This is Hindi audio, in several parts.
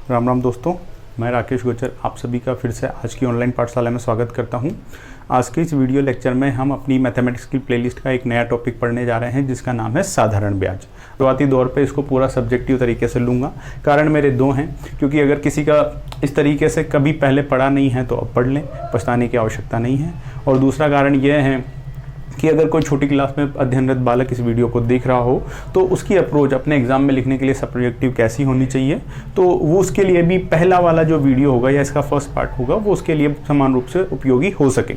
राम राम दोस्तों, मैं राकेश गुर्जर आप सभी का फिर से आज की ऑनलाइन पाठशाला में स्वागत करता हूं। आज के इस वीडियो लेक्चर में हम अपनी मैथमेटिक्स की प्लेलिस्ट का एक नया टॉपिक पढ़ने जा रहे हैं जिसका नाम है साधारण ब्याज। शुरुआती दौर पे इसको पूरा सब्जेक्टिव तरीके से लूँगा। कारण मेरे दो हैं, क्योंकि अगर किसी का इस तरीके से कभी पहले पढ़ा नहीं है तो अब पढ़ लें, पछताने की आवश्यकता नहीं है। और दूसरा कारण यह है कि अगर कोई छोटी क्लास में अध्ययनरत बालक इस वीडियो को देख रहा हो तो उसकी अप्रोच अपने एग्जाम में लिखने के लिए सब्जेक्टिव कैसी होनी चाहिए, तो वो उसके लिए भी पहला वाला जो वीडियो होगा या इसका फर्स्ट पार्ट होगा वो उसके लिए समान रूप से उपयोगी हो सके।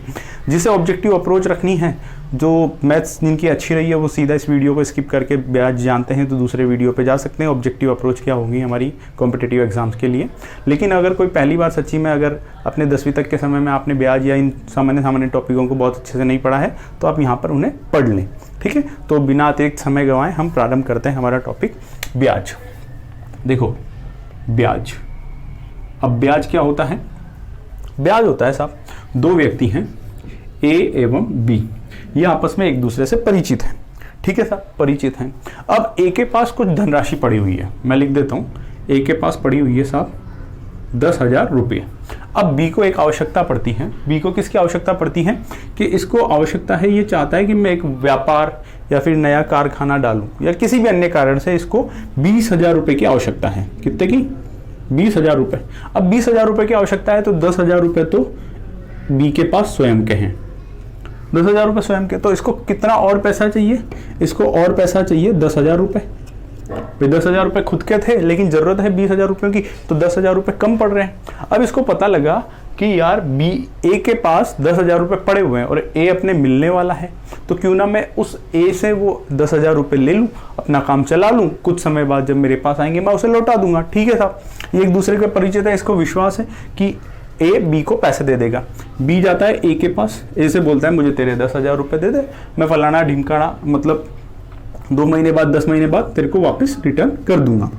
जिसे ऑब्जेक्टिव अप्रोच रखनी है, जो मैथ्स जिनकी अच्छी रही है वो सीधा इस वीडियो को स्किप करके ब्याज जानते हैं तो दूसरे वीडियो पे जा सकते हैं। ऑब्जेक्टिव अप्रोच क्या होगी हमारी कॉम्पिटिटिव एग्जाम्स के लिए। लेकिन अगर कोई पहली बार सच्ची में अगर अपने 10वीं तक के समय में आपने ब्याज या इन सामान्य टॉपिकों को बहुत अच्छे से नहीं पढ़ा है तो आप यहाँ पर उन्हें पढ़ लें। ठीक है, तो बिना अतिरिक्त समय गंवाए हम प्रारंभ करते हैं हमारा टॉपिक ब्याज। देखो ब्याज, अब ब्याज क्या होता है? ब्याज होता है साहब, दो व्यक्ति हैं ए एवं बी, ये आपस में एक दूसरे से परिचित हैं। ठीक है साहब, परिचित हैं। अब ए के पास कुछ धनराशि पड़ी हुई है, मैं लिख देता हूं, ए के पास पड़ी हुई है साहब 10,000 रुपये। अब बी को एक आवश्यकता पड़ती है। बी को किसकी आवश्यकता पड़ती है? कि इसको आवश्यकता है, ये चाहता है कि मैं एक व्यापार या फिर नया कारखाना डालूं या किसी भी अन्य कारण से इसको 20,000 रुपये की आवश्यकता है। कितने की? 20,000 रुपये। अब 20,000 रुपये की आवश्यकता है तो 10,000 रुपये तो बी के पास स्वयं के हैं, 10,000 रुपये स्वयं के। तो इसको कितना और पैसा चाहिए? इसको और पैसा चाहिए 10,000 रुपये। 10,000 रुपये खुद के थे लेकिन जरूरत है 20,000 रुपयों की, तो 10,000 रुपये कम पड़ रहे हैं। अब इसको पता लगा कि यार बी ए के पास 10,000 रुपये पड़े हुए हैं और ए अपने मिलने वाला है, तो क्यों ना मैं उस ए से वो 10,000 रुपये ले लूँ, अपना काम चला लूँ, कुछ समय बाद जब मेरे पास आएंगे मैं उसे लौटा दूंगा। ठीक है साहब, ये एक दूसरे के परिचित है, इसको विश्वास है कि ए बी को पैसे दे देगा। बी जाता है ए के पास, ए से बोलता है मुझे तेरे 10,000 रुपये दे दे, मैं फलाना ढिमकाना मतलब 2 महीने बाद 10 महीने बाद तेरे को वापस रिटर्न कर दूंगा।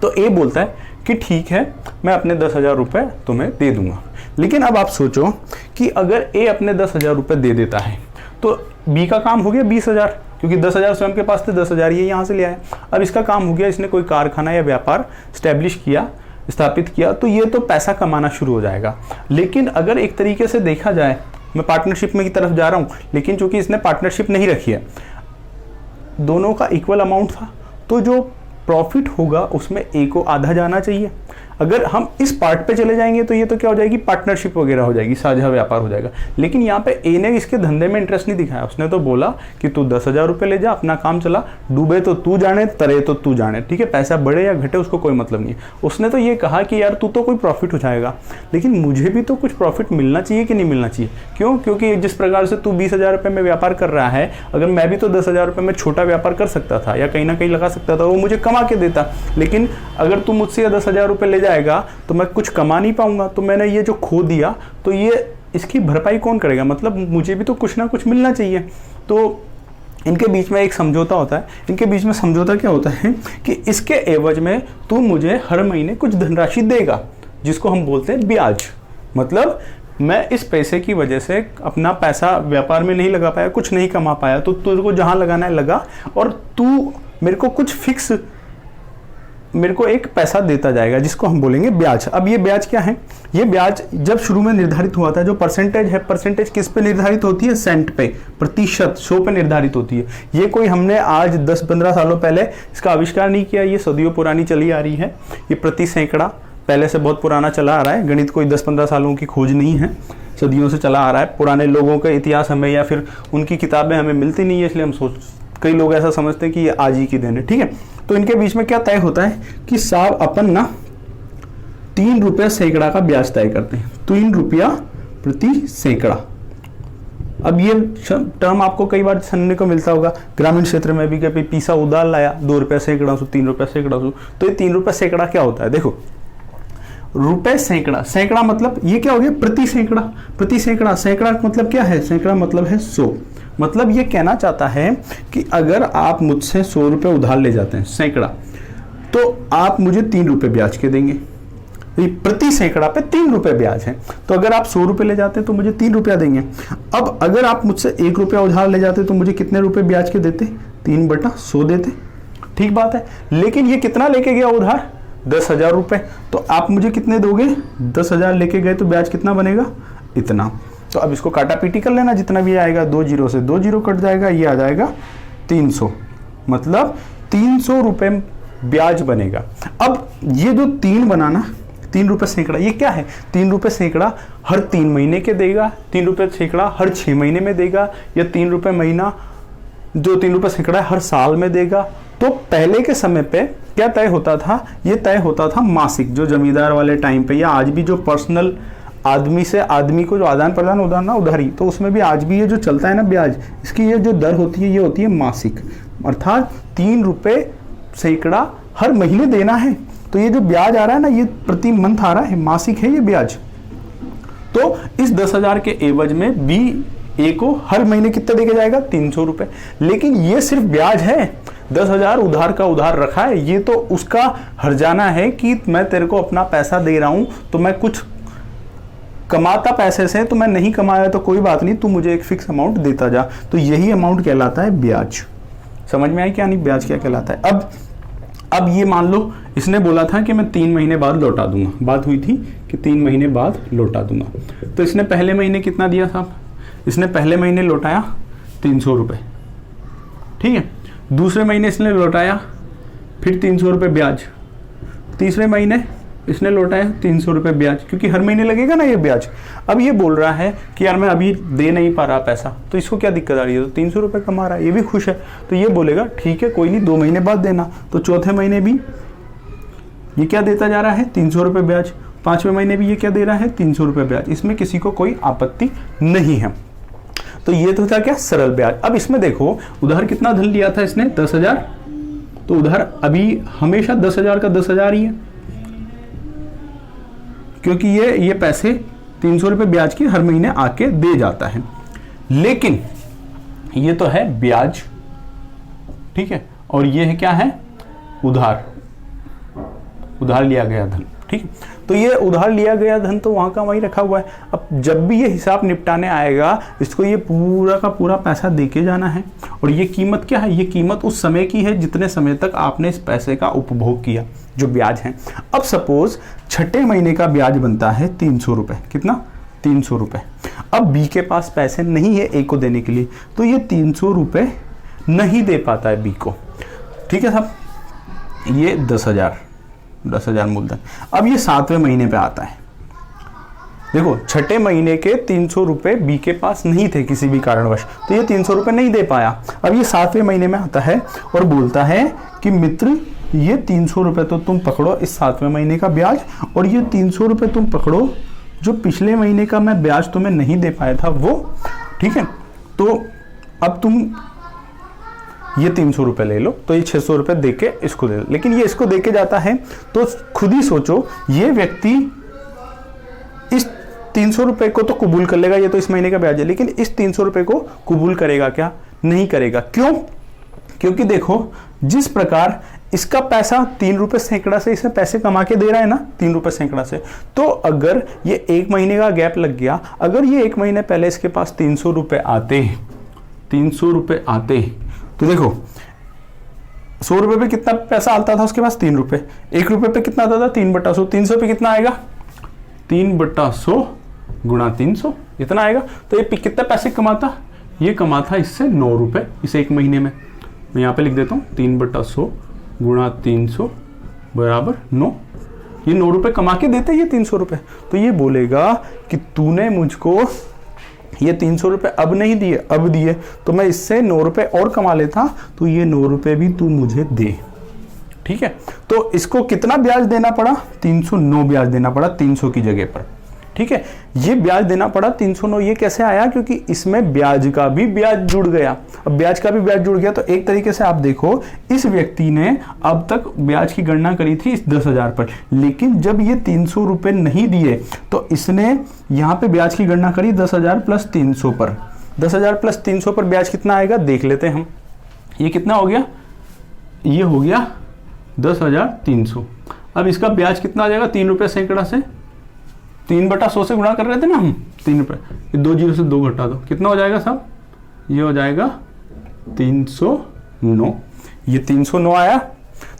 तो ए बोलता है कि ठीक है, मैं अपने 10,000 रुपये तुम्हें दे दूंगा। लेकिन अब आप सोचो कि अगर ए अपने 10,000 रुपये दे देता है तो बी का काम हो गया 20,000, क्योंकि 10,000 स्वयं के पास थे, 10,000 ये यहाँ से ले आए। अब इसका काम हो गया, इसने कोई कारखाना या व्यापार स्टैब्लिश किया, स्थापित किया, तो ये तो पैसा कमाना शुरू हो जाएगा। लेकिन अगर एक तरीके से देखा जाए, मैं पार्टनरशिप में की तरफ जा रहा हूँ, लेकिन चूंकि इसने पार्टनरशिप नहीं रखी है, दोनों का इक्वल अमाउंट था, तो जो प्रॉफिट होगा उसमें ए को आधा जाना चाहिए। अगर हम इस पार्ट पे चले जाएंगे तो ये तो क्या हो जाएगी, पार्टनरशिप वगैरह हो जाएगी, साझा व्यापार हो जाएगा। लेकिन यहाँ पे ए ने इसके धंधे में इंटरेस्ट नहीं दिखाया, उसने तो बोला कि तू 10,000 रुपये ले जा, अपना काम चला, डूबे तो तू जाने, तरे तो तू जाने। ठीक है, पैसा बढ़े या घटे उसको कोई मतलब नहीं है। उसने तो ये कहा कि यार तू तो कोई प्रॉफिट हो जाएगा, लेकिन मुझे भी तो कुछ प्रॉफिट मिलना चाहिए कि नहीं मिलना चाहिए। क्यों? क्योंकि जिस प्रकार से तू 20,000 रुपये में व्यापार कर रहा है, अगर मैं भी तो 10,000 रुपये में छोटा व्यापार कर सकता था या कहीं ना कहीं लगा सकता था, वो मुझे कमा के देता। लेकिन अगर तू मुझसे 10,000 रुपये ले जाएगा तो मैं कुछ कमा नहीं पाऊंगा, तो मैंने ये जो खो दिया तो ये इसकी भरपाई कौन करेगा? मतलब मुझे भी तो कुछ ना कुछ मिलना चाहिए। तो इनके बीच में एक समझौता होता है। इनके बीच में समझौता क्या होता है कि इसके एवज में तू मुझे हर महीने कुछ धनराशि देगा, जिसको हम बोलते हैं ब्याज। मतलब मैं इस पैसे की वजह से अपना पैसा व्यापार में नहीं लगा पाया, कुछ नहीं कमा पाया, तो तुझे को जहां लगाना है लगा, और तू मेरे को कुछ फिक्स, मेरे को एक पैसा देता जाएगा, जिसको हम बोलेंगे ब्याज। अब ये ब्याज क्या है? ये ब्याज जब शुरू में निर्धारित हुआ था, जो परसेंटेज है, परसेंटेज किस पे निर्धारित होती है? सेंट पे, प्रतिशत, 100 पे निर्धारित होती है। ये कोई हमने आज 10-15 सालों पहले इसका आविष्कार नहीं किया, ये सदियों पुरानी चली आ रही है। ये प्रति सैकड़ा पहले से बहुत पुराना चला आ रहा है। गणित कोई 10-15 सालों की खोज नहीं है, सदियों से चला आ रहा है। पुराने लोगों का इतिहास हमें या फिर उनकी किताबें हमें मिलती नहीं है, इसलिए हम कई लोग ऐसा समझते हैं कि ये आज ही की देन है। ठीक है, तो इनके बीच में क्या तय होता है कि साहब अपन ना 3 रुपया सैकड़ा का ब्याज तय करते हैं, 3 रुपया प्रति सैकड़ा। अब ये टर्म आपको कई बार सुनने को मिलता होगा ग्रामीण क्षेत्र में भी, कि पीसा उदार लाया 2 रुपया सैकड़ा सु, 3 रुपया सैकड़ा सु। तो ये 3 रुपया सैकड़ा क्या होता है? देखो, रुपए सैकड़ा, सैकड़ा मतलब ये क्या हो गया? प्रति सैकड़ा। प्रति सैकड़ा, सैकड़ा मतलब क्या है? सैकड़ा मतलब है 100। मतलब ये कहना चाहता है कि अगर आप मुझसे 100 रुपये उधार ले जाते हैं सैकड़ा, तो आप मुझे 3 रुपये ब्याज के देंगे। प्रति सैकड़ा पे 3 रुपये ब्याज है, तो अगर आप 100 रुपये ले जाते हैं तो मुझे 3 रुपया देंगे। अब अगर आप मुझसे 1 रुपया उधार ले जाते तो मुझे कितने रुपए ब्याज के देते? 3/100 देते। ठीक बात है। लेकिन ये कितना लेके गया उधार? 10,000 रुपये। तो आप मुझे कितने दोगे? 10,000 लेके गए तो ब्याज कितना बनेगा? इतना। तो अब इसको काटा पीटी कर लेना, जितना भी आएगा 2 जीरो से 2 जीरो कट जाएगा, ये आ जाएगा 300, मतलब 300 रुपये ब्याज बनेगा। अब ये जो 3 बनाना, 3 रुपये सैकड़ा, ये क्या है? 3 रुपये सैकड़ा हर 3 महीने के देगा, 3 रुपये सैकड़ा हर 6 महीने में देगा, या 3 रुपये महीना जो 3 रुपये सैकड़ा हर साल में देगा। तो पहले के समय पे क्या तय होता था? ये तय होता था मासिक, जो जमींदार वाले टाइम पे, या आज भी जो पर्सनल आदमी से आदमी को जो आदान प्रदान उधारी, तो उसमें भी आज भी ये जो चलता है ना ब्याज, इसकी ये जो दर होती है, ये होती है मासिक, अर्थात 3 रुपये सैकड़ा हर महीने देना है। तो ये जो ब्याज आ रहा है ना, ये प्रति मंथ आ रहा है, मासिक है ये ब्याज। तो इस 10,000 के एवज में बी ए को हर महीने कितना देके जाएगा? 300 रुपये। लेकिन ये सिर्फ ब्याज है, 10,000 उधार का उधार रखा है, ये तो उसका हर्जाना है कि मैं तेरे को अपना पैसा दे रहा हूं, तो मैं कुछ कमाता पैसे से, तो मैं नहीं कमाया तो कोई बात नहीं, तू मुझे एक फिक्स अमाउंट देता जा। तो यही अमाउंट कहलाता है ब्याज। समझ में आई क्या? नहीं, ब्याज क्या कहलाता है। अब ये मान लो इसने बोला था कि मैं 3 महीने बाद लौटा दूंगा, बात हुई थी कि 3 महीने बाद लौटा दूंगा। तो इसने पहले महीने कितना दिया साहब? इसने पहले महीने लौटाया 300 रुपये, ठीक है। दूसरे महीने इसने लौटाया फिर 300 रुपये ब्याज, तीसरे महीने इसने लौटाया 300 रुपये ब्याज, क्योंकि हर महीने लगेगा ना ये ब्याज। अब ये बोल रहा है कि यार मैं अभी दे नहीं पा रहा पैसा, तो इसको क्या दिक्कत आ रही है? तो 300 रुपये कमा रहा है, ये भी खुश है, तो ये बोलेगा ठीक है कोई नहीं, 2 महीने बाद देना। तो चौथे महीने भी ये क्या देता जा रहा है? 300 रुपये ब्याज। 5वें महीने भी ये क्या दे रहा है? 300 रुपये ब्याज। इसमें किसी को कोई आपत्ति नहीं है। तो ये तो था क्या? सरल ब्याज। अब इसमें देखो उधार कितना धन लिया था इसने? 10,000। तो उधार अभी हमेशा 10,000 का 10,000 ही है, क्योंकि ये पैसे 300 रुपये ब्याज की हर महीने आके दे जाता है। लेकिन ये तो है ब्याज, ठीक है, और ये है क्या है? उधार लिया गया धन, ठीक है। तो ये उधार लिया गया धन तो वहां का वहीं रखा हुआ है। अब जब भी ये हिसाब निपटाने आएगा, इसको ये पूरा का पूरा पैसा देके जाना है। और ये कीमत क्या है? ये कीमत उस समय की है जितने समय तक आपने इस पैसे का उपभोग किया, जो ब्याज है। अब सपोज छठे महीने का ब्याज बनता है 300 रुपये। कितना? 300 रुपये। अब बी के पास पैसे नहीं है ए को देने के लिए, तो ये 300 रुपये नहीं दे पाता है बी को, ठीक है साहब। ये 10,000 मूलधन। अब ये 7वें महीने पे आता है। देखो छठे महीने के 300 रुपये बी के पास नहीं थे किसी भी कारणवश, तो ये 300 रुपये नहीं दे पाया। अब ये 7वें महीने में आता है और बोलता है कि मित्र ये 300 रुपये तो तुम पकड़ो इस 7वें महीने का ब्याज, और ये 300 रुपये तुम पकड़ो जो पिछले महीने का मैं ब्याज तुम्हें नहीं दे पाया था वो, ठीक है। तो अब तुम ये 300 रुपये ले लो, तो ये 600 रुपये दे के इसको दे दो। लेकिन ये इसको दे के जाता है, तो खुद ही सोचो ये व्यक्ति इस 300 रुपये को तो कबूल कर लेगा, ये तो इस महीने का ब्याज है, लेकिन इस 300 रुपये को कबूल करेगा क्या? नहीं करेगा। क्यों? क्योंकि देखो जिस प्रकार इसका पैसा 3 रुपये सैकड़ा से इसे पैसे कमा के दे रहा है ना, 3 रुपये सैकड़ा से, तो अगर ये 1 महीने का गैप लग गया, अगर ये 1 महीने पहले इसके पास 300 रुपये आते, तो देखो 100 रुपये पे कितना पैसा आता था उसके पास? 3 रुपये। 1 रुपये पे कितना आता था? 3/100। 300 पे कितना आएगा? 3/100 गुणा 300, इतना आएगा। तो ये कितना पैसे कमाता? ये कमाता इससे 9 रुपये इस 1 महीने में। मैं यहाँ पे लिख देता हूँ 3/100 गुणा 300 बराबर 9। ये 9 रुपये कमा के देते ये 300 रुपये। तो ये बोलेगा कि तूने मुझको ये 300 रुपये अब नहीं दिए, अब दिए तो मैं इससे 9 रुपये और कमा लेता, तो ये 9 रुपये भी तू मुझे दे, ठीक है। तो इसको कितना ब्याज देना पड़ा? 309 ब्याज देना पड़ा 300 की जगह पर, ठीक है। ये ब्याज देना पड़ा 309। ये कैसे आया? क्योंकि इसमें ब्याज का भी ब्याज जुड़ गया। अब ब्याज का भी ब्याज जुड़ गया तो एक तरीके से आप देखो, इस व्यक्ति ने अब तक ब्याज की गणना करी थी इस 10,000 पर, लेकिन जब ये 300 रुपये नहीं दिए तो इसने यहाँ पे ब्याज की गणना करी 10,000 प्लस 300 पर। 10,000 प्लस 300 पर ब्याज कितना आएगा देख लेते हैं हम। ये कितना हो गया? ये हो गया 10,300। अब इसका ब्याज कितना आ जाएगा? 3 रुपये सैकड़ा से 3/100 से गुणा कर रहे थे ना हम, 3 रुपये। 2 जीरो से 2 घटा दो, कितना हो जाएगा साहब? ये हो जाएगा 309। ये 309 आया।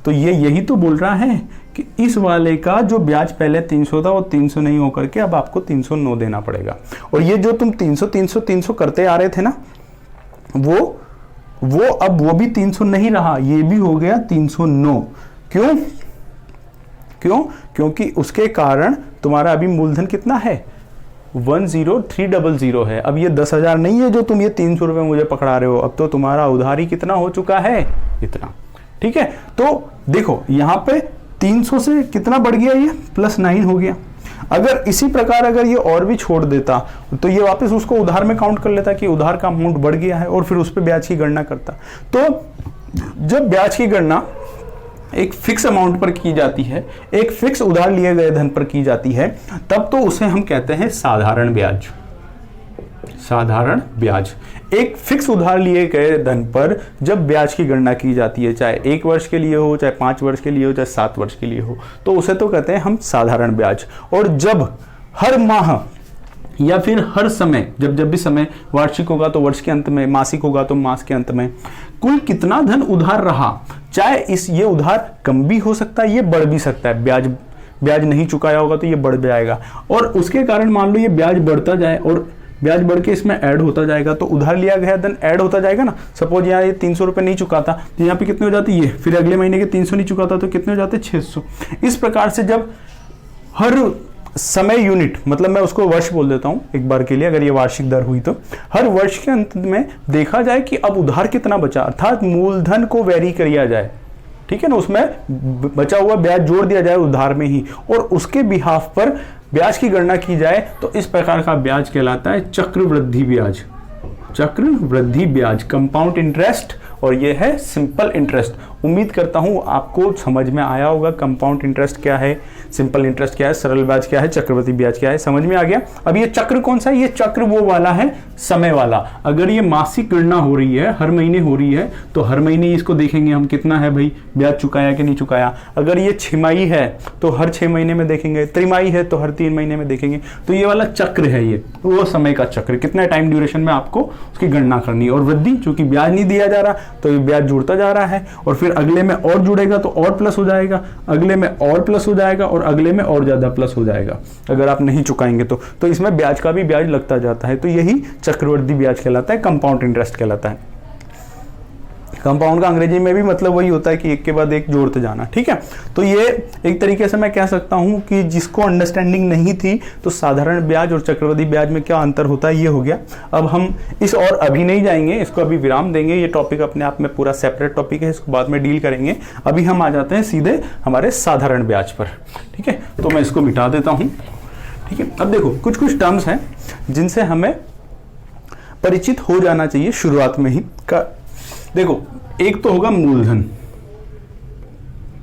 तो ये यही तो बोल रहा है कि इस वाले का जो ब्याज पहले 300 था वो 300 नहीं होकर के अब आपको 309 देना पड़ेगा। और ये जो तुम 300 300 300 करते आ रहे थे ना, वो अब वो भी 300 नहीं रहा, ये भी हो गया 309। क्यों? क्योंकि उसके कारण तुम्हारा अभी मूलधन कितना है, 10300 है। अब ये 10,000 नहीं है जो तुम ये 300 रुपये मुझे पकड़ा रहे हो, अब तो तुम्हारा उधारी कितना हो चुका है, इतना। ठीक है, तो देखो यहाँ पे 300 से कितना बढ़ गया, ये +9 हो गया। अगर इसी प्रकार अगर ये और भी छोड़ देता तो ये वापस उसको उधार में काउंट कर लेता कि उधार का अमाउंट बढ़ गया है और फिर उस पर ब्याज की गणना करता। तो जब ब्याज की गणना एक फिक्स अमाउंट पर की जाती है, एक फिक्स उधार लिए गए धन पर की जाती है, तब तो उसे हम कहते हैं साधारण ब्याज। साधारण ब्याज एक फिक्स उधार लिए गए धन पर जब ब्याज की गणना की जाती है, चाहे 1 वर्ष के लिए हो, चाहे 5 वर्ष के लिए हो, चाहे 7 वर्ष के लिए हो, तो उसे तो कहते हैं हम साधारण ब्याज। और जब हर माह या फिर हर समय, जब भी समय वार्षिक होगा तो वर्ष के अंत में, मासिक होगा तो मास के अंत में, कुल कितना धन उधार रहा, चाहे ये उधार कम भी हो सकता है, ये बढ़ भी सकता है। ब्याज नहीं चुकाया होगा तो ये बढ़ जाएगा, और उसके कारण मान लो ये ब्याज बढ़ता जाए और ब्याज बढ़ के इसमें ऐड होता जाएगा, तो उधार लिया गया धन ऐड होता जाएगा ना। सपोज यहाँ ये 300 रुपये नहीं चुकाता तो यहाँ पे कितने हो जाते ये, फिर अगले महीने के 300 नहीं चुकाता तो कितने हो जाते 600। इस प्रकार से जब हर समय यूनिट, मतलब मैं उसको वर्ष बोल देता हूँ एक बार के लिए, अगर ये वार्षिक दर हुई तो हर वर्ष के अंत में देखा जाए कि अब उधार कितना बचा, अर्थात मूलधन को वेरी किया जाए, ठीक है ना, उसमें बचा हुआ ब्याज जोड़ दिया जाए उधार में ही, और उसके बिहाफ पर ब्याज की गणना की जाए, तो इस प्रकार का ब्याज कहलाता है चक्रवृद्धि ब्याज। चक्रवृद्धि ब्याज, कंपाउंड इंटरेस्ट, और ये है सिंपल इंटरेस्ट। उम्मीद करता हूं आपको समझ में आया होगा कंपाउंड इंटरेस्ट क्या है, सिंपल इंटरेस्ट क्या है, सरल ब्याज क्या है, चक्रवृद्धि ब्याज क्या है, समझ में आ गया। अब ये चक्र कौन सा है, ये चक्र वो वाला है समय वाला। अगर ये मासिक गणना हो रही है, हर महीने हो रही है, तो हर महीने इसको देखेंगे हम कितना है भाई ब्याज चुकाया कि नहीं चुकाया। अगर ये छिमाही है तो हर 6 महीने में देखेंगे, त्रिमाही है तो हर 3 महीने में देखेंगे। तो ये वाला चक्र है, ये वो समय का चक्र, कितना टाइम ड्यूरेशन में आपको उसकी गणना करनी है। और वृद्धि, चूंकि ब्याज नहीं दिया जा रहा तो ये ब्याज जुड़ता जा रहा है, और फिर अगले में और जुड़ेगा तो और प्लस हो जाएगा, अगले में और प्लस हो जाएगा, और अगले में और ज्यादा प्लस हो जाएगा अगर आप नहीं चुकाएंगे तो इसमें ब्याज का भी ब्याज लगता जाता है। तो यही चक्रवृद्धि ब्याज कहलाता है, कंपाउंड इंटरेस्ट कहलाता है। कंपाउंड का अंग्रेजी में भी मतलब वही होता है कि एक के बाद एक जोड़ते जाना, ठीक है। तो ये एक तरीके से मैं कह सकता हूं कि जिसको अंडरस्टैंडिंग नहीं थी तो साधारण ब्याज और चक्रवृद्धि ब्याज में क्या अंतर होता है ये हो गया। अब हम इस और अभी नहीं जाएंगे, इसको अभी विराम देंगे, ये टॉपिक अपने आप में पूरा सेपरेट टॉपिक है, इसको बाद में डील करेंगे। अभी हम आ जाते हैं सीधे हमारे साधारण ब्याज पर, ठीक है। तो मैं इसको मिटा देता हूं, ठीक है। अब देखो कुछ टर्म्स हैं जिनसे हमें परिचित हो जाना चाहिए शुरुआत में ही। देखो, एक तो होगा मूलधन।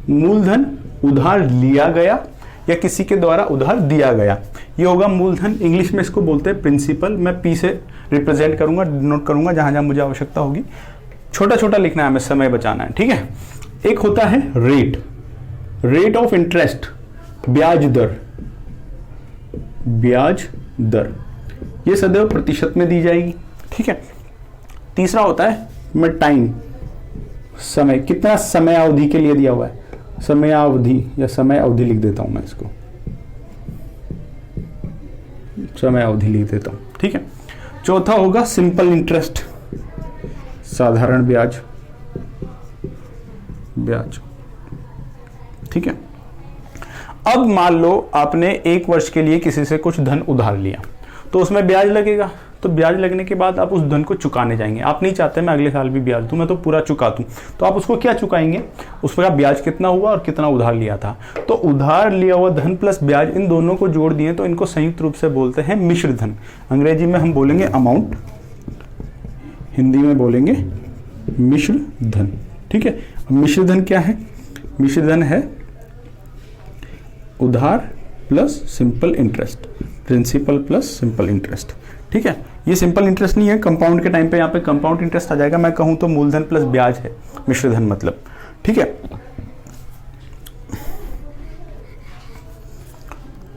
मूलधन उधार लिया गया या किसी के द्वारा उधार दिया गया, ये होगा मूलधन। इंग्लिश में इसको बोलते हैं प्रिंसिपल। मैं पी से रिप्रेजेंट करूंगा, नोट करूंगा जहां जहां मुझे आवश्यकता होगी। छोटा छोटा लिखना है, हमें समय बचाना है, ठीक है। एक होता है रेट ऑफ इंटरेस्ट, ब्याज दर। ब्याज दर ये सदैव प्रतिशत में दी जाएगी, ठीक है। तीसरा होता है में टाइम, समय, कितना समय अवधि के लिए दिया हुआ है, समय अवधि या समय अवधि लिख देता हूं मैं इसको, समय अवधि लिख देता हूं, ठीक है। चौथा होगा सिंपल इंटरेस्ट, साधारण ब्याज, ठीक है। अब मान लो आपने 1 वर्ष के लिए किसी से कुछ धन उधार लिया, तो उसमें ब्याज लगेगा। तो ब्याज लगने के बाद आप उस धन को चुकाने जाएंगे। आप नहीं चाहते मैं अगले साल भी ब्याज दूं, मैं तो पूरा चुका दूं, तो आप उसको क्या चुकाएंगे, उस पर ब्याज कितना हुआ और कितना उधार लिया था। तो उधार लिया हुआ धन प्लस ब्याज, इन दोनों को जोड़ दिए तो इनको संयुक्त रूप से बोलते हैं मिश्र धन। अंग्रेजी में हम बोलेंगे अमाउंट, हिंदी में बोलेंगे मिश्र धन, ठीक है। मिश्र धन क्या है, मिश्र धन है उधार plus simple interest, principal plus simple interest, ठीक है। ये सिंपल इंटरेस्ट नहीं है, कंपाउंड के टाइम पे यहाँ पे कंपाउंड इंटरेस्ट आ जाएगा। मैं कहूँ तो मूलधन प्लस ब्याज है मिश्र धन मतलब, ठीक है।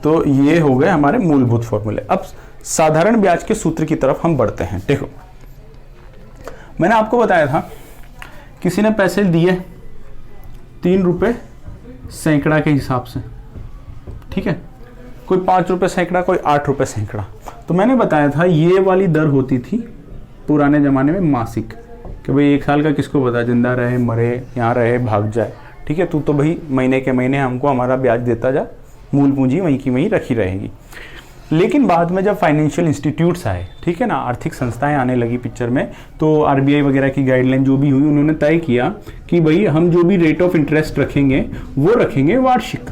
तो ये हो गए हमारे मूलभूत फॉर्मूले। अब साधारण ब्याज के सूत्र की तरफ हम बढ़ते हैं। देखो, मैंने आपको बताया था किसी ने पैसे दिए 3 रुपये सैकड़ा के हिसाब से, ठीक है। कोई 5 रुपये सैकड़ा, कोई 8 रुपये सैकड़ा। तो मैंने बताया था ये वाली दर होती थी पुराने ज़माने में मासिक, कि भाई 1 साल का किसको पता, जिंदा रहे मरे, यहाँ रहे भाग जाए, ठीक है, तू तो भाई महीने के महीने हमको हमारा ब्याज देता जा, मूल पूंजी वहीं की वहीं रखी रहेगी। लेकिन बाद में जब फाइनेंशियल इंस्टीट्यूट्स आए, ठीक है ना, आर्थिक संस्थाएं आने लगी पिक्चर में, तो आरबीआई वगैरह की गाइडलाइन जो भी हुई, उन्होंने तय किया कि भाई हम जो भी रेट ऑफ इंटरेस्ट रखेंगे वो रखेंगे वार्षिक।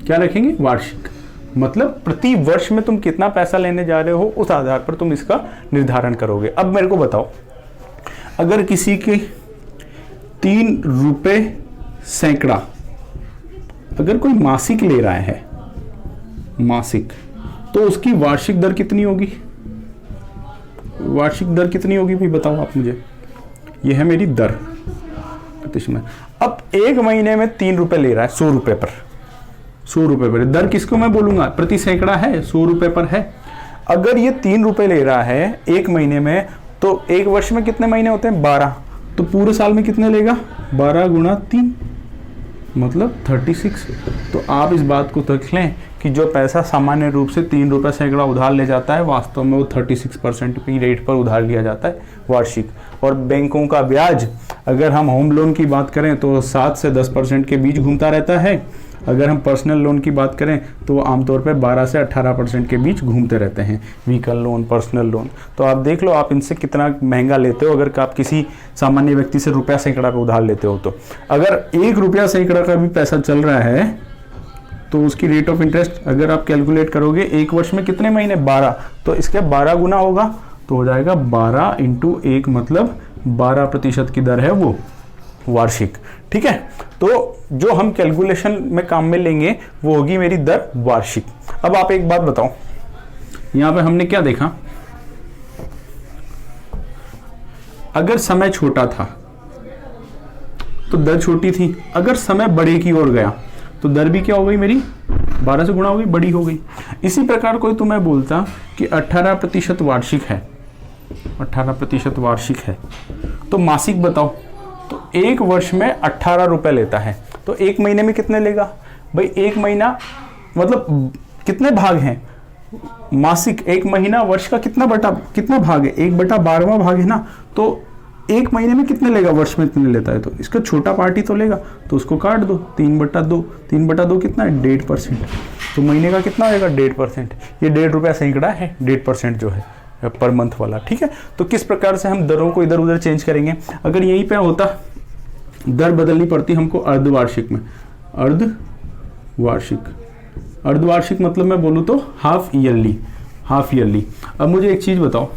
क्या रखेंगे? वार्षिक। मतलब प्रति वर्ष में तुम कितना पैसा लेने जा रहे हो उस आधार पर तुम इसका निर्धारण करोगे। अब मेरे को बताओ, अगर किसी के 3 रुपये सैकड़ा अगर कोई मासिक ले रहा है, मासिक, तो उसकी वार्षिक दर कितनी होगी? वार्षिक दर कितनी होगी भाई बताओ आप मुझे। ये है मेरी दर प्रतिशत। अब 1 महीने में 3 रुपये ले रहा है 100 रुपये पर, 100 रुपये पर। दर किसको मैं बोलूंगा? प्रति सैकड़ा है, 100 रुपये पर है। अगर ये 3 रुपये ले रहा है 1 महीने में, तो 1 वर्ष में कितने महीने होते हैं? 12। तो पूरे साल में कितने लेगा? 12 गुणा 3 मतलब 36। तो आप इस बात को देख लें कि जो पैसा सामान्य रूप से 3 रुपये सैकड़ा उधार ले जाता है, वास्तव में वो 36% की रेट पर उधार लिया जाता है वार्षिक। और बैंकों का ब्याज, अगर हम होम लोन की बात करें तो 7 से 10% के बीच घूमता रहता है। अगर हम पर्सनल लोन की बात करें तो वो आमतौर पर 12 से 18% के बीच घूमते रहते हैं, व्हीकल लोन, पर्सनल लोन। तो आप देख लो आप इनसे कितना महंगा लेते हो अगर आप किसी सामान्य व्यक्ति से रुपया सैकड़ा पे उधार लेते हो। तो अगर 1 रुपया सैकड़ा का भी पैसा चल रहा है तो उसकी रेट ऑफ इंटरेस्ट अगर आप कैलकुलेट करोगे 1 वर्ष में कितने महीने? 12। तो इसके 12 गुना होगा तो हो जाएगा 12 × 1 मतलब 12% की दर है वो वार्षिक, ठीक है। तो जो हम कैलकुलेशन में काम में लेंगे वो होगी मेरी दर वार्षिक। अब आप एक बात बताओ, यहां पे हमने क्या देखा? अगर समय छोटा था तो दर छोटी थी, अगर समय बड़े की ओर गया तो दर भी क्या हो गई मेरी? 12 से गुणा हो गई, बड़ी हो गई। इसी प्रकार कोई तुम्हें बोलता कि 18% वार्षिक है, 18% वार्षिक है, तो मासिक बताओ। तो 1 वर्ष में 18 रुपए लेता है, तो 1 महीने में कितने लेगा भाई? 1 महीना मतलब कितने भाग हैं? मासिक 1 महीना वर्ष का कितना भाग है? 1/12वां भाग है ना। तो 1 महीने में कितने लेगा? वर्ष में इतने लेता है, तो इसका छोटा पार्टी तो लेगा, तो उसको काट दो। 3/2, 3/2 कितना है? 1.5%। तो महीने का कितना होगा? 1.5%। ये 1.5 रुपया सैकड़ा है, 1.5% जो है पर मंथ वाला, ठीक है। तो किस प्रकार से हम दरों को इधर उधर चेंज करेंगे? अगर यहीं पे होता दर बदलनी पड़ती हमको अर्धवार्षिक में, अर्धवार्षिक, अर्धवार्षिक मतलब मैं बोलूँ तो हाफ ईयरली, हाफ ईयरली। अब मुझे एक चीज बताओ,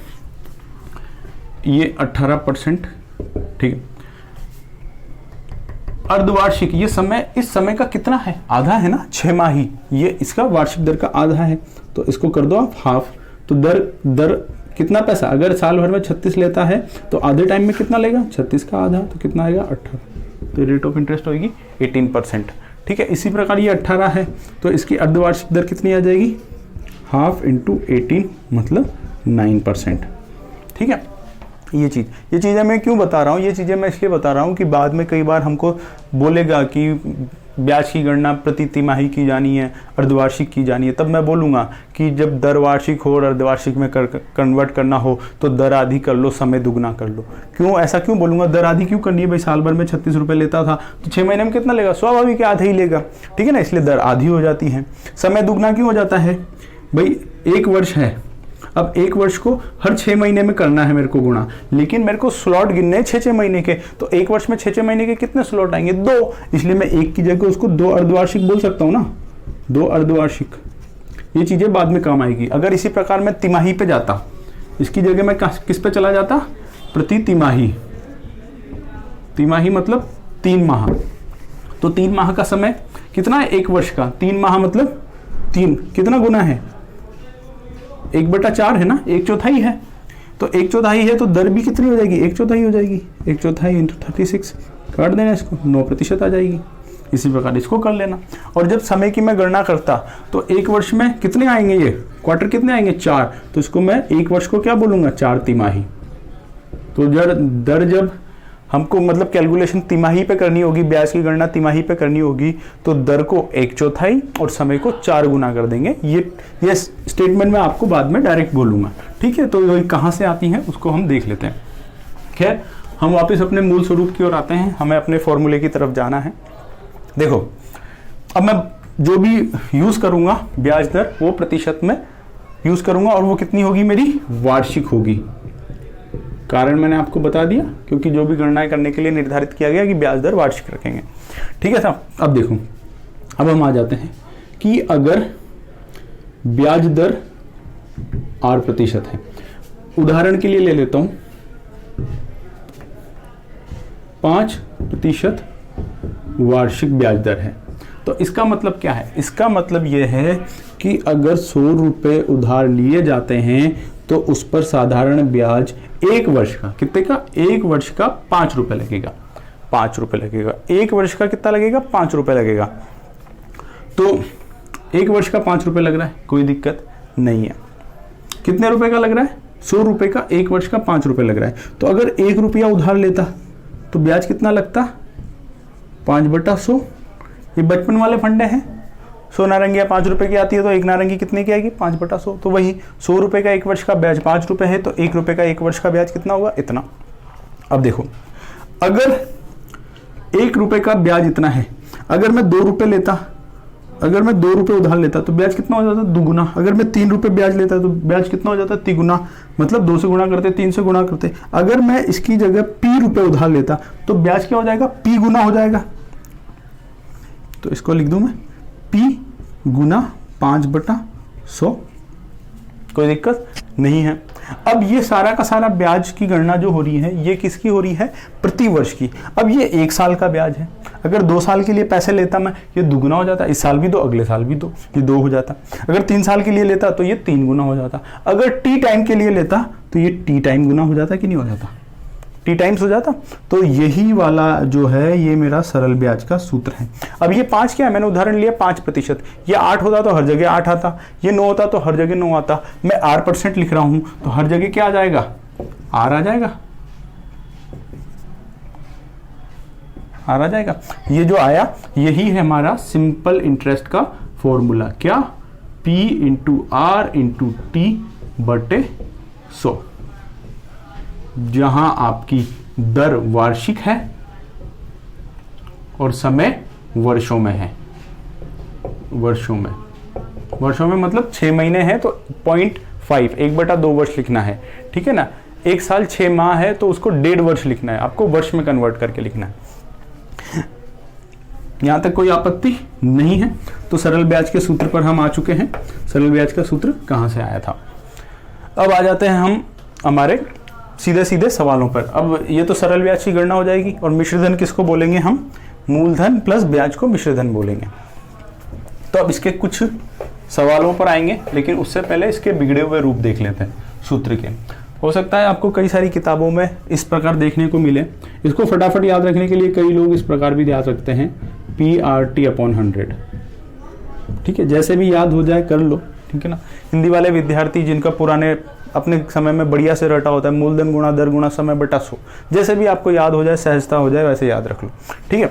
ये 18%, ठीक है, अर्धवार्षिक, ये समय, इस समय का कितना है? आधा है ना, 6 माही, ये इसका वार्षिक दर का आधा है, तो इसको कर दो आप हाफ। तो दर कितना पैसा? अगर साल भर में 36 लेता है तो आधे टाइम में कितना लेगा? 36 का आधा, तो कितना आएगा? 18। तो रेट ऑफ इंटरेस्ट होगी 18%, ठीक है। इसी प्रकार ये 18 है तो इसकी अर्धवार्षिक दर कितनी आ जाएगी? हाफ × 18 मतलब 9%, ठीक है। ये चीज़ें मैं क्यों बता रहा हूँ? ये चीज़ें मैं इसलिए बता रहा हूँ कि बाद में कई बार हमको बोलेगा कि ब्याज की गणना प्रति तिमाही की जानी है, अर्धवार्षिक की जानी है। तब मैं बोलूँगा कि जब दर वार्षिक हो और अर्धवार्षिक में कन्वर्ट करना हो तो दर आधी कर लो, समय दुगना कर लो। क्यों ऐसा क्यों बोलूँगा? दर आधी क्यों करनी है भाई? साल भर में 36 रुपये लेता था तो 6 महीने में कितना लेगा? स्वाभाविक आधा ही लेगा, ठीक है ना, इसलिए दर आधी हो जाती है। समय दुगना क्यों हो जाता है भाई? 1 वर्ष है, अब 1 वर्ष को हर 6 महीने में करना है मेरे को गुणा, लेकिन मेरे को स्लॉट गिनने 6-6 महीने के, तो 1 वर्ष में 6-6 महीने के कितने स्लॉट आएंगे? 2। इसलिए मैं 1 की जगह उसको 2 अर्धवार्षिक बोल सकता हूँ ना, 2 अर्धवार्षिक। ये चीजें बाद में काम आएगी। अगर इसी प्रकार मैं तिमाही पे जाता, इसकी जगह मैं किस पे चला जाता? प्रति तिमाही। तिमाही मतलब 3 माह। तो 3 माह का समय कितना है? 1 वर्ष का 3 माह मतलब 3 कितना गुना है? 1/4 है ना, 1/4 है। तो 1/4 है तो दर भी कितनी हो जाएगी? 1/4 हो जाएगी। 1/4 × 36 काट देना इसको, 9% आ जाएगी। इसी प्रकार इसको कर लेना। और जब समय की मैं गणना करता तो 1 वर्ष में कितने आएंगे? ये क्वार्टर कितने आएंगे? 4। तो इसको मैं 1 वर्ष को क्या बोलूंगा? 4 तिमाही। तो दर जब हमको मतलब कैलकुलेशन तिमाही पे करनी होगी, ब्याज की गणना तिमाही पे करनी होगी, तो दर को 1/4 और समय को 4 गुना कर देंगे। ये स्टेटमेंट मैं आपको बाद में डायरेक्ट बोलूँगा, ठीक है। तो ये कहाँ से आती हैं उसको हम देख लेते हैं। खैर, हम वापस अपने मूल स्वरूप की ओर आते हैं, हमें अपने फॉर्मूले की तरफ जाना है। देखो, अब मैं जो भी यूज़ करूँगा ब्याज दर वो प्रतिशत में यूज़ करूँगा, और वो कितनी होगी मेरी, वार्षिक होगी। कारण मैंने आपको बता दिया, क्योंकि जो भी गणनाएं करने के लिए निर्धारित किया गया कि ब्याज दर वार्षिक रखेंगे, ठीक है साहब। अब देखो, अब हम आ जाते हैं कि अगर ब्याज दर 8% है, उदाहरण के लिए ले लेता हूं 5% वार्षिक ब्याज दर है, तो इसका मतलब क्या है? इसका मतलब यह है कि अगर 100 रुपये उधार लिए जाते हैं तो उस पर साधारण ब्याज 1 वर्ष का, कितने का, 1 वर्ष का 5 रुपये लगेगा। 5 रुपये लगेगा, 1 वर्ष का कितना लगेगा, 5 रुपये लगेगा। तो 1 वर्ष का 5 रुपये लग रहा है, कोई दिक्कत नहीं है। कितने रुपए का लग रहा है? 100 रुपये का 1 वर्ष का 5 रुपये लग रहा है। तो अगर 1 रुपया उधार लेता तो ब्याज कितना लगता, 5/100। ये बचपन वाले फंडे हैं, 100 नारंगियाँ 5 रुपये की आती है, तो 1 नारंगी कितने की आएगी, 5/100। तो वही 100 रुपये का 1 वर्ष का ब्याज 5 रुपये है, तो 1 रुपये का 1 वर्ष का ब्याज कितना होगा, इतना। अब देखो, अगर 1 रुपये का ब्याज इतना है, अगर मैं 2 रुपये लेता, अगर मैं 2 रुपये उधार लेता तो ब्याज कितना हो जाता, दुगुना। अगर मैं 3 रुपये ब्याज लेता तो ब्याज कितना हो जाता, तिगुना। मतलब 2 से गुणा करते, 3 से गुणा करते। अगर मैं इसकी जगह p रुपये उधार लेता तो ब्याज क्या हो जाएगा, p गुना हो जाएगा। तो इसको लिख दूं मैं, p गुना 5/100। कोई दिक्कत नहीं है। अब ये सारा का सारा ब्याज की गणना जो हो रही है, ये किसकी हो रही है, प्रति वर्ष की। अब ये 1 साल का ब्याज है, अगर 2 साल के लिए पैसे लेता मैं, ये दुगुना हो जाता, इस साल भी 2, अगले साल भी 2, ये 2 हो जाता। अगर 3 साल के लिए लेता तो ये 3 गुना हो जाता। अगर टी टाइम के लिए लेता तो ये टी टाइम गुना हो जाता कि नहीं हो जाता, टी टाइम्स हो जाता। तो यही वाला जो है ये मेरा सरल ब्याज का सूत्र है। अब ये 5 क्या है, मैंने उदाहरण लिया 5%। ये 8 होता तो हर जगह 8 आता, ये 9 होता तो हर जगह 9 आता। मैं 8% लिख रहा हूं तो हर जगह क्या आ जाएगा, आर आ जाएगा, आर आ जाएगा। ये जो आया यही है हमारा सिंपल इंटरेस्ट का फॉर्मूला, क्या, P × R × T/100, जहां आपकी दर वार्षिक है और समय वर्षों में है। वर्षों में मतलब 6 महीने हैं तो 0.5, 1/2 वर्ष लिखना है, ठीक है ना। 1 साल 6 माह है तो उसको 1.5 वर्ष लिखना है, आपको वर्ष में कन्वर्ट करके लिखना है। यहां तक कोई आपत्ति नहीं है। तो सरल ब्याज के सूत्र पर हम आ चुके हैं। सरल ब्याज का सूत्र कहां से आया था। अब आ जाते हैं हम हमारे सीधे सीधे सवालों पर। अब ये तो सरल ब्याज की गणना हो जाएगी, और मिश्रधन किसको बोलेंगे हम, मूलधन प्लस ब्याज को मिश्रधन बोलेंगे। तो अब इसके कुछ सवालों पर आएंगे, लेकिन उससे पहले इसके बिगड़े हुए रूप देख लेते हैं सूत्र के। हो सकता है आपको कई सारी किताबों में इस प्रकार देखने को मिले। इसको फटाफट याद रखने के लिए कई लोग इस प्रकार भी याद रखते हैं, PRT/100, ठीक है। जैसे भी याद हो जाए कर लो, ठीक है ना। हिंदी वाले विद्यार्थी जिनका पुराने अपने समय में बढ़िया से रटा होता है, मूलधन गुणा दर गुणा समय बटा 100, जैसे भी आपको याद हो जाए, सहजता हो जाए, वैसे याद रख लो, ठीक है।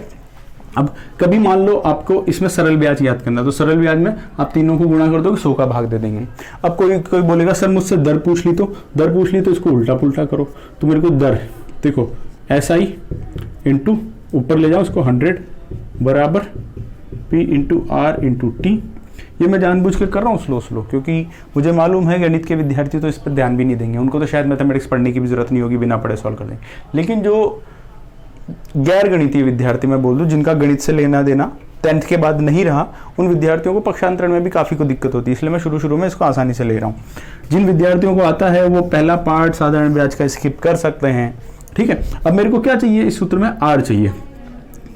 अब कभी मान लो आपको इसमें सरल ब्याज याद करना, तो सरल ब्याज में आप तीनों को गुणा कर दो, 100 का भाग दे देंगे। अब कोई बोलेगा सर मुझसे दर पूछ ली, तो इसको उल्टा पुल्टा करो। तो मेरे को दर देखो, SI इंटू ऊपर ले जाओ उसको 100 बराबर P × R × T। ये मैं जानबूझ के कर रहा हूँ स्लो, क्योंकि मुझे मालूम है गणित के विद्यार्थी तो इस पर ध्यान भी नहीं देंगे, उनको तो शायद मैथमेटिक्स पढ़ने की भी जरूरत नहीं होगी, बिना पढ़े सॉल्व कर देंगे। लेकिन जो गैर गणितीय विद्यार्थी मैं बोल दूं, जिनका गणित से लेना देना 10th के बाद नहीं रहा, उन विद्यार्थियों को पक्षांतरण में भी काफ़ी को दिक्कत होती है, इसलिए मैं शुरू में इसको आसानी से ले रहा हूँ। जिन विद्यार्थियों को आता है वो पहला पार्ट साधारण ब्याज का स्किप कर सकते हैं, ठीक है। अब मेरे को क्या चाहिए, इस सूत्र में R चाहिए,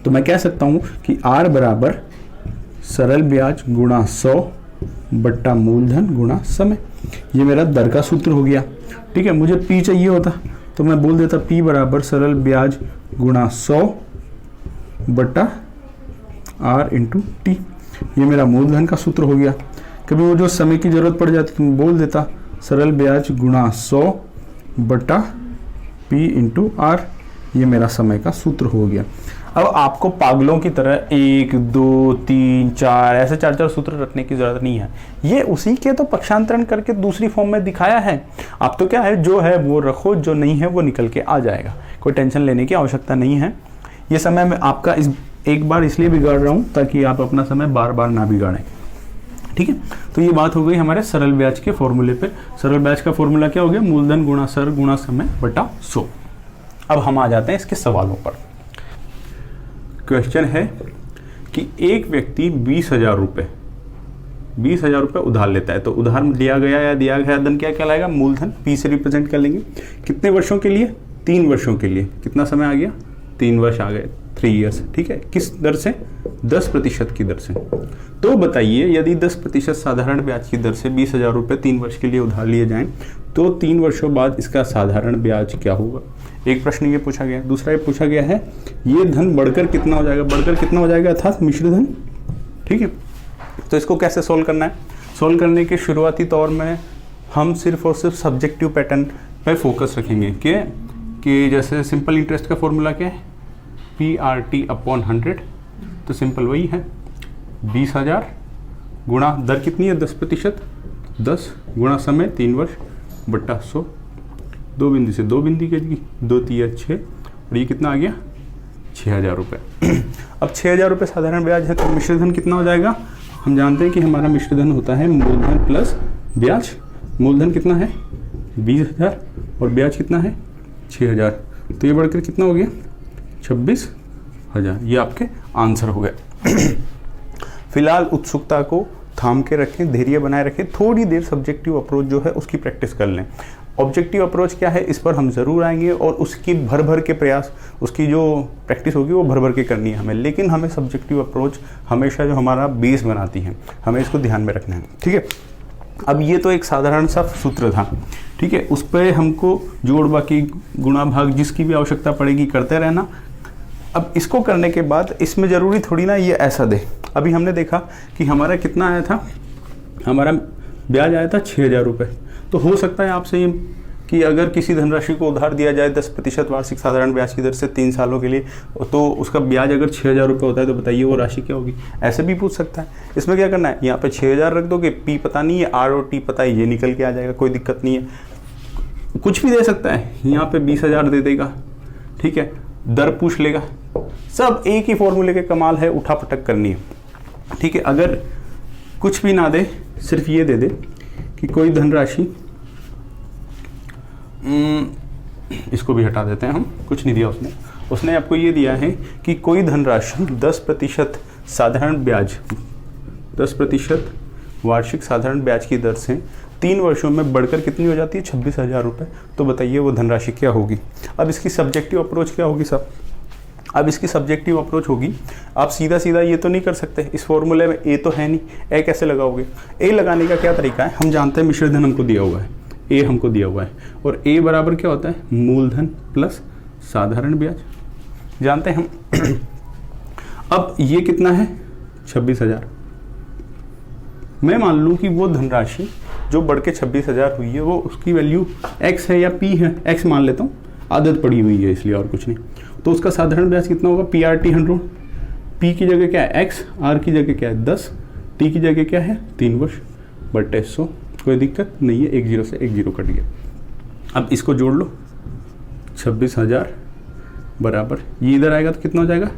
तो मैं कह सकता हूँ कि R बराबर सरल ब्याज गुणा 100 बट्टा मूलधन गुणा समय। ये मेरा दर का सूत्र हो गया, ठीक है। मुझे P चाहिए होता तो मैं बोल देता P बराबर सरल ब्याज गुणा 100 बट्टा R × T। ये मेरा मूलधन का सूत्र हो गया। कभी वो जो समय की जरूरत पड़ जाती तो मैं बोल देता सरल ब्याज गुणा 100 बट्टा P × R। ये मेरा समय का सूत्र हो गया। अब आपको पागलों की तरह 1 2 3 4 ऐसे 4 सूत्र रखने की जरूरत नहीं है। ये उसी के तो पक्षांतरण करके दूसरी फॉर्म में दिखाया है। आप तो क्या है, जो है वो रखो, जो नहीं है वो निकल के आ जाएगा। कोई टेंशन लेने की आवश्यकता नहीं है। ये समय मैं आपका एक बार इसलिए बिगाड़ रहा हूँ ताकि आप अपना समय बार बार ना बिगाड़ें। ठीक है, तो ये बात हो गई हमारे सरल ब्याज के फॉर्मूले पे। सरल ब्याज का फॉर्मूला क्या हो गया? मूलधन गुणा सर गुणा समय बटा 100। अब हम आ जाते हैं इसके सवालों पर। क्वेश्चन है कि एक व्यक्ति 20,000 रुपये उधार लेता है। तो उधार लिया गया या दिया गया धन क्या कहलाएगा? मूलधन। पी से रिप्रेजेंट कर लेंगे। कितने वर्षों के लिए? 3 वर्षों के लिए। कितना समय आ गया? 3 वर्ष आ गए, 3 ईयर्स। ठीक है, किस दर से? 10% की दर से। तो बताइए, यदि 10% साधारण ब्याज की दर से 20,000 रुपये 3 वर्ष के लिए उधार लिए जाएं तो 3 वर्षों बाद इसका साधारण ब्याज क्या होगा? एक प्रश्न ये पूछा गया। दूसरा ये पूछा गया है, ये धन बढ़कर कितना हो जाएगा? बढ़कर कितना हो जाएगा? अर्थात मिश्र धन। ठीक है, तो इसको कैसे सोल्व करना है? सोल्व करने के शुरुआती तौर में हम सिर्फ और सिर्फ सब्जेक्टिव पैटर्न पे फोकस रखेंगे कि जैसे सिंपल इंटरेस्ट का फॉर्मूला क्या है? PRT/100। तो सिंपल वही है, 20,000 गुणा दर कितनी है? 10%। 10 गुणा समय 3 वर्ष बट्टा 100। 2 बिंदु से 2 बिंदु के 2 3 6, और ये कितना आ गया? 6,000 रुपये। अब 6,000 रुपये साधारण ब्याज है, तो मिश्र धन कितना हो जाएगा? हम जानते हैं कि हमारा मिश्र धन होता है मूलधन प्लस ब्याज। मूलधन कितना है? 20,000 और ब्याज कितना है? 6,000। तो ये बढ़कर कितना हो गया? 26,000। ये आपके आंसर हो गए। फिलहाल उत्सुकता को थाम के रखें, धैर्य बनाए रखें, थोड़ी देर सब्जेक्टिव अप्रोच जो है उसकी प्रैक्टिस कर लें। ऑब्जेक्टिव अप्रोच क्या है, इस पर हम ज़रूर आएंगे और उसकी भर के प्रयास, उसकी जो प्रैक्टिस होगी वो भर के करनी है हमें। लेकिन हमें सब्जेक्टिव अप्रोच हमेशा जो हमारा बेस बनाती है, हमें इसको ध्यान में रखना है। ठीक है, अब ये तो एक साधारण सा सूत्र था। ठीक है, उस पर हमको जोड़ बाकी गुणा भाग जिसकी भी आवश्यकता पड़ेगी करते रहना। अब इसको करने के बाद इसमें ज़रूरी थोड़ी ना ये ऐसा दे। अभी हमने देखा कि हमारा कितना आया था? हमारा ब्याज आया था 6,000 रुपये। तो हो सकता है आपसे ये कि अगर किसी धनराशि को उधार दिया जाए 10% वार्षिक साधारण ब्याज की दर से 3 सालों के लिए, तो उसका ब्याज अगर 6,000 रुपये होता है तो बताइए वो राशि क्या होगी? ऐसे भी पूछ सकता है। इसमें क्या करना है? यहाँ पे 6,000 रख दोगे, पी पता नहीं है, आर और टी पता है, ये निकल के आ जाएगा, कोई दिक्कत नहीं है। कुछ भी दे सकता है, यहाँ पे 20,000 दे देगा। ठीक है, दर पूछ लेगा, सब एक ही फॉर्मूले के कमाल है, उठा पटक करनी है। ठीक है, अगर कुछ भी ना दे, सिर्फ ये दे दे कि कोई धनराशि, इसको भी हटा देते हैं हम, कुछ नहीं दिया उसने आपको ये दिया है कि कोई धनराशि 10% साधारण ब्याज, 10% वार्षिक साधारण ब्याज की दर से 3 वर्षों में बढ़कर कितनी हो जाती है? 26,000 रुपये। तो बताइए वो धनराशि क्या होगी? अब इसकी सब्जेक्टिव अप्रोच क्या होगी साहब? अब इसकी सब्जेक्टिव अप्रोच होगी, आप सीधा सीधा ये तो नहीं कर सकते, इस फॉर्मूले में ए तो है नहीं, ए कैसे लगाओगे? ए लगाने का क्या तरीका है? हम जानते हैं मिश्र धन हमको दिया हुआ है, ए हमको दिया हुआ है, और ए बराबर क्या होता है? मूलधन प्लस साधारण ब्याज, जानते हैं हम। अब ये कितना है? 26,000। मैं मान लूँ कि वो धनराशि जो बढ़ के 26,000 हुई है वो उसकी वैल्यू x है या p है, x मान लेता हूँ, आदत पड़ी हुई है इसलिए और कुछ नहीं। तो उसका साधारण ब्याज कितना होगा? PRT/100। p की जगह क्या है? x, r की जगह क्या है? 10, t की जगह क्या है? 3 वर्ष बटे 100। कोई दिक्कत नहीं है, 1 0 से 1 0 कट गया। अब इसको जोड़ लो, 26,000 बराबर, ये इधर आएगा तो कितना हो जाएगा?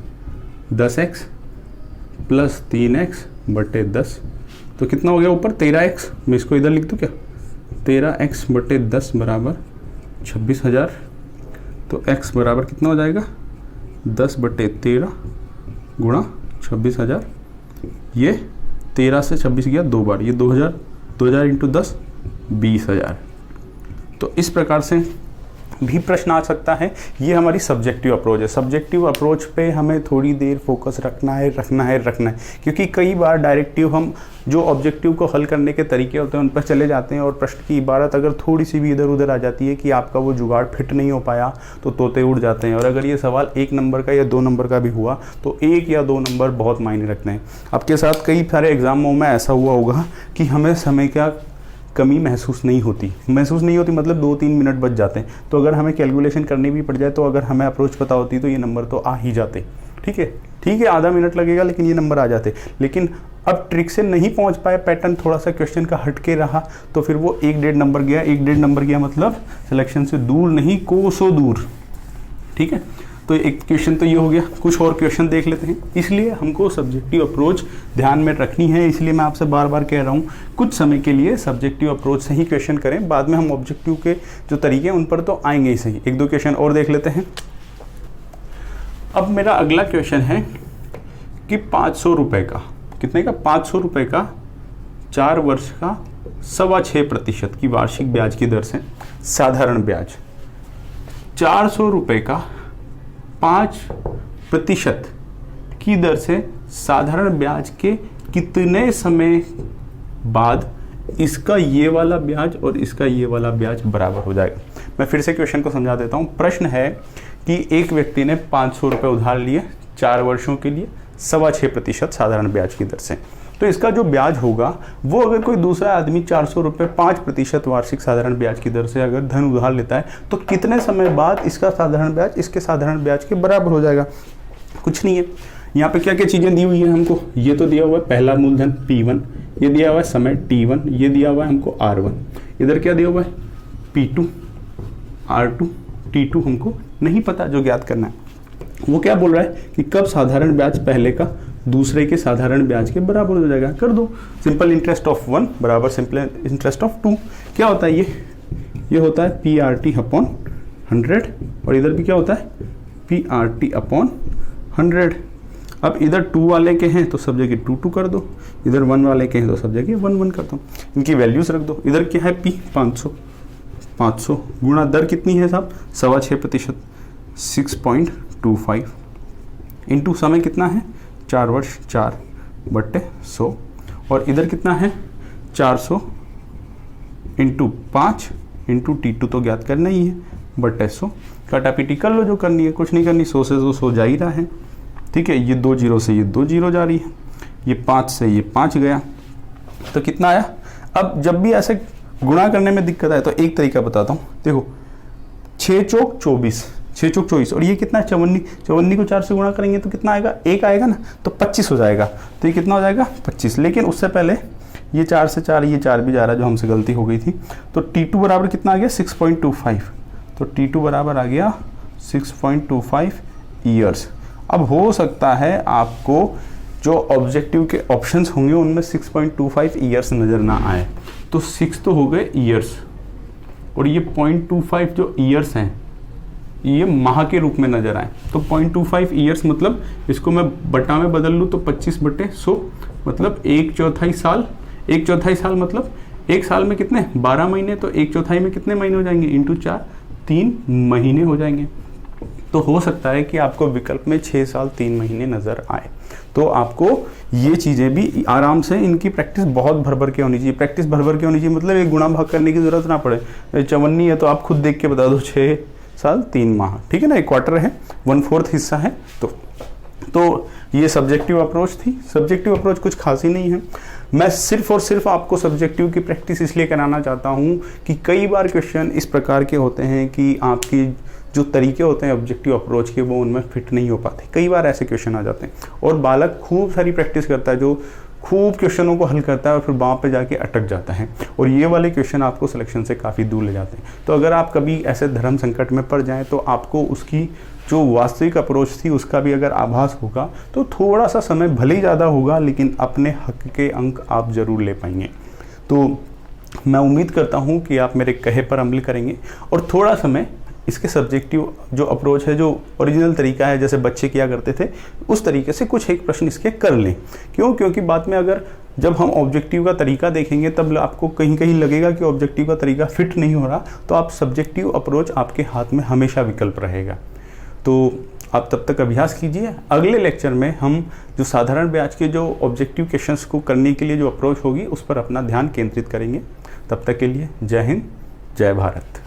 10x प्लस 3x बटे 10। तो कितना हो गया ऊपर? 13x। मैं इसको इधर लिख दूँ क्या? 13x बटे 10 बराबर 26,000। तो x बराबर कितना हो जाएगा? 10 बटे 13 गुणा 26,000। ये 13 से 26 गया 2 बार, ये 2,000 इंटू 10 20,000। तो इस प्रकार से भी प्रश्न आ सकता है। ये हमारी सब्जेक्टिव अप्रोच है। सब्जेक्टिव अप्रोच पे हमें थोड़ी देर फोकस रखना है, क्योंकि कई बार डायरेक्टिव हम जो ऑब्जेक्टिव को हल करने के तरीके होते हैं उन पर चले जाते हैं, और प्रश्न की इबारत अगर थोड़ी सी भी इधर उधर आ जाती है कि आपका वो जुगाड़ फिट नहीं हो पाया तो तोते उड़ जाते हैं। और अगर ये सवाल 1 नंबर का या 2 नंबर का भी हुआ तो 1 या 2 नंबर बहुत मायने रखते हैं। आपके साथ कई सारे एग्जामों में ऐसा हुआ होगा कि हमें समय कमी महसूस नहीं होती मतलब 2-3 मिनट बच जाते हैं। तो अगर हमें कैलकुलेशन करनी भी पड़ जाए तो अगर हमें अप्रोच पता होती तो ये नंबर तो आ ही जाते। ठीक है, आधा मिनट लगेगा लेकिन ये नंबर आ जाते। लेकिन अब ट्रिक से नहीं पहुंच पाए, पैटर्न थोड़ा सा क्वेश्चन का हटके रहा, तो फिर वो 1-1.5 नंबर गया मतलब सिलेक्शन से दूर नहीं, कोसों दूर। ठीक है, तो एक क्वेश्चन तो ये हो गया। कुछ और क्वेश्चन देख लेते हैं। इसलिए हमको सब्जेक्टिव अप्रोच ध्यान में रखनी है, इसलिए मैं आपसे बार बार कह रहा हूँ कुछ समय के लिए सब्जेक्टिव अप्रोच से ही क्वेश्चन करें, बाद में हम ऑब्जेक्टिव के जो तरीके हैं उन पर तो आएंगे ही सही। 1-2 क्वेश्चन और देख लेते हैं। अब मेरा अगला क्वेश्चन है कि 500 रुपये का, कितने का, 500 रुपये का 4 वर्ष का 6.25% की वार्षिक ब्याज की दर से साधारण ब्याज, 400 रुपये का 5% की दर से साधारण ब्याज के कितने समय बाद इसका ये वाला ब्याज और इसका ये वाला ब्याज बराबर हो जाएगा। मैं फिर से क्वेश्चन को समझा देता हूँ। प्रश्न है कि एक व्यक्ति ने 500 रुपये उधार लिए 4 वर्षों के लिए 6.25% साधारण ब्याज की दर से। तो इसका जो ब्याज होगा वो अगर कोई दूसरा आदमी 400 रुपये 5% वार्षिक साधारण ब्याज की दर से अगर धन उधार लेता है तो कितने समय बाद इसका साधारण ब्याज इसके साधारण ब्याज के बराबर हो जाएगा। कुछ नहीं है, यहाँ पे क्या क्या चीज़ें दी हुई हैं हमको। ये तो दिया हुआ है पहला मूलधन P1, ये दिया हुआ है समय T1, ये दिया हुआ है हमको R1, इधर क्या दिया हुआ है P2, R2, T2 हमको नहीं पता, जो ज्ञात करना है। वो क्या बोल रहा है कि कब साधारण ब्याज पहले का दूसरे के साधारण ब्याज के बराबर हो जाएगा। कर दो, सिंपल इंटरेस्ट ऑफ 1 बराबर सिंपल इंटरेस्ट ऑफ 2। क्या होता है ये होता है PRT अपॉन 100, और इधर भी क्या होता है PRT अपॉन 100। अब इधर 2 वाले के हैं तो सब जगह 2 कर दो, इधर 1 वाले के हैं तो सब जगह 1 कर दो, इनकी वैल्यूज रख दो। इधर क्या है P 500 गुणा दर कितनी है साहब 6.25%, 6.25 इंटू समय कितना है 4 वर्ष 4/100, और इधर कितना है 400 इंटू 5 इंटू T2 तो ज्ञात करना ही है /100। काटापीटी कर लो जो करनी है, कुछ नहीं करनी, 100 से 100 जा ही रहा है। ठीक है, ये 2 0 से ये 2 0 जा रही है, ये 5 से ये 5 गया, तो कितना आया। अब जब भी ऐसे गुणा करने में दिक्कत आए तो एक तरीका बताता हूँ। देखो 6 चौक 24 और ये कितना है 54 को 4 से गुणा करेंगे तो कितना आएगा, 1 आएगा ना, तो 25 हो जाएगा। तो ये कितना हो जाएगा 25। लेकिन उससे पहले ये 4 से 4 ये 4 भी जा रहा है, जो हमसे गलती हो गई थी। तो T2 बराबर कितना आ गया 6.25, तो T2 बराबर आ गया 6.25 ईयर्स। अब हो सकता है आपको जो ऑब्जेक्टिव के ऑप्शंस होंगे उनमें 6.25 ईयर्स नज़र ना आए, तो 6 तो हो गए ईयर्स, और ये 0.25 जो ईयर्स हैं ये माह के रूप में नजर आए। तो 0.25 ईयर्स मतलब इसको मैं बटा में बदल लूँ तो 25/100 मतलब 1/4 साल। 1/4 साल मतलब एक साल में कितने 12 महीने, तो 1/4 में कितने महीने हो जाएंगे इंटू 4, 3 महीने हो जाएंगे। तो हो सकता है कि आपको विकल्प में 6 साल 3 महीने नजर आए। तो आपको ये चीज़ें भी आराम से, इनकी प्रैक्टिस बहुत भर के होनी चाहिए। प्रैक्टिस भर के होनी चाहिए मतलब एक गुणा भाग करने की जरूरत ना पड़े। 54 है तो आप खुद देख के बता दो 6 साल 3 माह, ठीक है ना, 1/4 है, 1/4 हिस्सा है। तो ये सब्जेक्टिव अप्रोच थी। सब्जेक्टिव अप्रोच कुछ खास ही नहीं है। मैं सिर्फ और सिर्फ आपको सब्जेक्टिव की प्रैक्टिस इसलिए कराना चाहता हूँ कि कई बार क्वेश्चन इस प्रकार के होते हैं कि आपकी जो तरीके होते हैं ऑब्जेक्टिव अप्रोच के वो उनमें फिट नहीं हो पाते। कई बार ऐसे क्वेश्चन आ जाते हैं और बालक खूब सारी प्रैक्टिस करता है, जो खूब क्वेश्चनों को हल करता है और फिर वहाँ पे जाके अटक जाता है, और ये वाले क्वेश्चन आपको सिलेक्शन से काफ़ी दूर ले जाते हैं। तो अगर आप कभी ऐसे धर्म संकट में पड़ जाएं तो आपको उसकी जो वास्तविक अप्रोच थी उसका भी अगर आभास होगा तो थोड़ा सा समय भले ही ज़्यादा होगा लेकिन अपने हक के अंक आप ज़रूर ले पाएंगे। तो मैं उम्मीद करता हूँ कि आप मेरे कहे पर अमल करेंगे और थोड़ा समय इसके सब्जेक्टिव जो अप्रोच है, जो ओरिजिनल तरीका है जैसे बच्चे किया करते थे, उस तरीके से कुछ एक प्रश्न इसके कर लें। क्योंकि बाद में अगर जब हम ऑब्जेक्टिव का तरीका देखेंगे तब आपको कहीं कहीं लगेगा कि ऑब्जेक्टिव का तरीका फिट नहीं हो रहा, तो आप सब्जेक्टिव अप्रोच आपके हाथ में हमेशा विकल्प रहेगा। तो आप तब तक अभ्यास कीजिए। अगले लेक्चर में हम जो साधारण ब्याज के जो ऑब्जेक्टिव क्वेश्चंस को करने के लिए जो अप्रोच होगी उस पर अपना ध्यान केंद्रित करेंगे। तब तक के लिए जय हिंद, जय भारत।